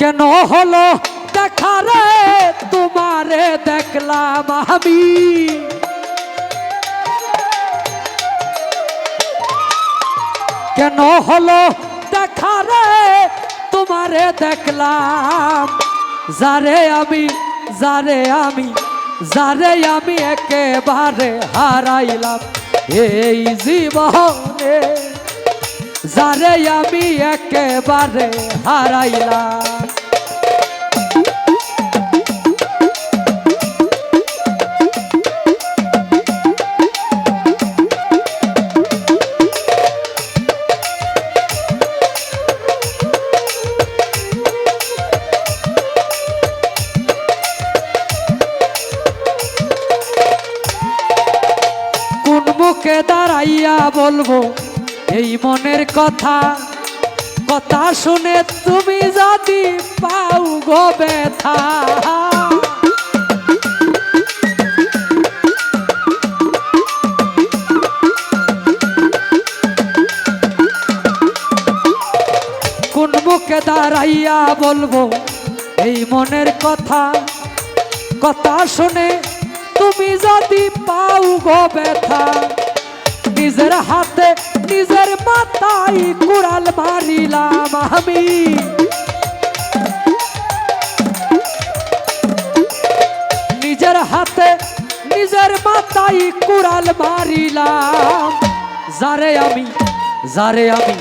কেন হলো দেখা রে তোমারে দেখলাম আমি, কেন হলো দেখা রে তোমারে দেখলাম, যারে আমি যারে আমি যারে আমি একেবারে হারাইলাম এই জীবনে, যারে আমি একেবারে হারাইলাম। কোন মুখে দাঁড়াইয়া বলবো এই মনের কথা, কথা শুনে তুমি যদি পাও গো ব্যথা। কোন মুখে দাঁড়াইয়া বলবো এই মনের কথা, কথা শুনে তুমি যদি পাও গো ব্যথা। নিজের হাতে নিজের মাথায় কুড়াল মারিলাম আমি, নিজের হাতে নিজের মাথায় কুড়াল মারিলাম, যারে আমি যারে আমি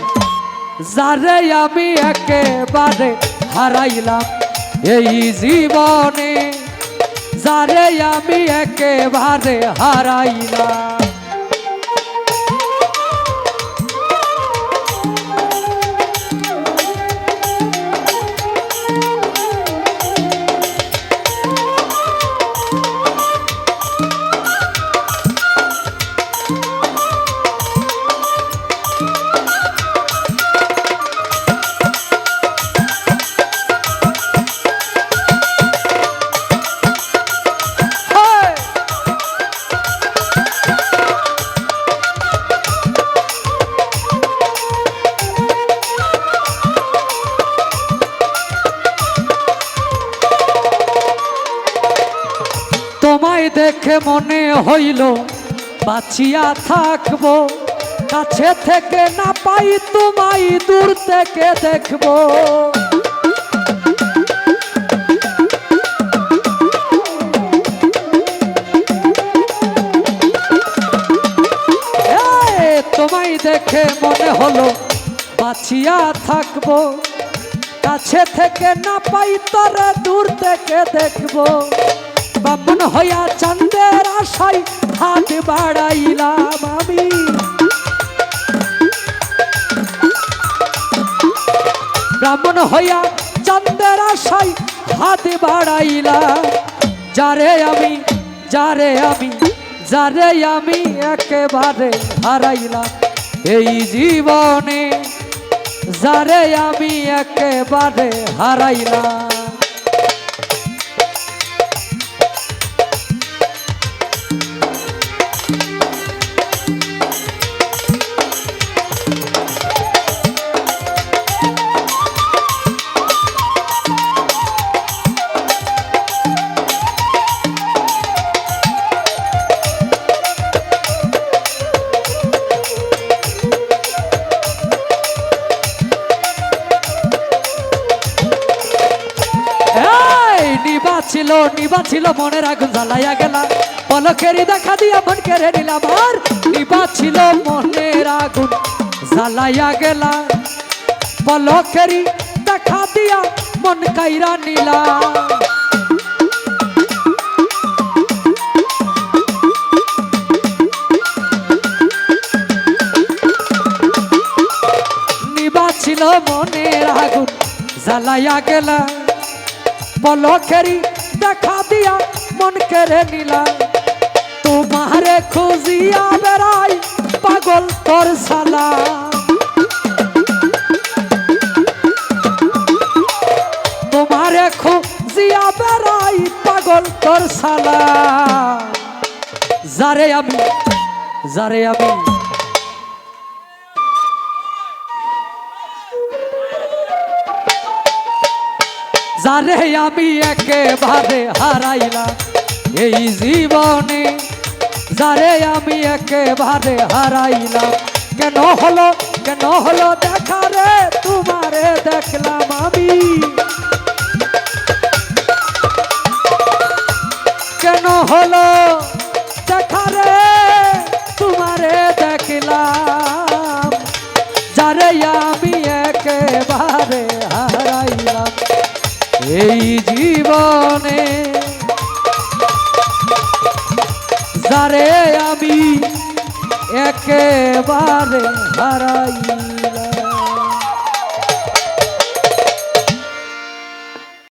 যারে আমি একেবারে হারাইলাম এই জীবনে, যারে আমি একেবারে হারাইলাম। তোমায় দেখে মনে হইল বাঁচিয়া থাকবো, কাছে থেকে না পাই তোমায় দূর থেকে দেখবো। তোমায় দেখে মনে হলো বাঁচিয়া থাকবো, কাছে থেকে না পাই তোরে দূর থেকে দেখবো। বামন হইয়া চাঁদের আশায় হাত বাড়াইলাম আমি, ব্রাহ্মণ হইয়া চাঁদের আশায় হাত বাড়াইলাম, যারে আমি যারে আমি যারে আমি একেবারে হারাইলাম এই জীবনে, যারে আমি একেবারে হারাইলাম। নিবা ছিল মনের আগুন জ্বালাইয়া গেলা, পলকেরই দেখা দিয়া মন কেড়ে নিলাম। আর নিবা ছিল মনের আগুন জ্বালাইয়া গেলা, পলকেরই দেখা দিয়া মন কাইরা নিলা। নিবা ছিল মনের আগুন জ্বালাইয়া গেলা, পলকেরই দেখা দিয়া মন কেড়ে নিলা। তোমারে খুঁজিয়া বেড়াই পাগল তোর সালা, তোমারে খুঁজিয়া বেড়াই পাগল তোর সালা, যারে আমি যারে আমি একেবারে হারাইলাম এই জীবনে, যারে আমি একেবারে হারাইলাম। কেন হলো দেখা রে তোমারে দেখলাম আমি, কেন হলো দেখা রে তোমারে দেখলাম, যারে আমি একেবারে হারাইলাম এই জীবনে, যারে আমি একেবারে হারাইলাম।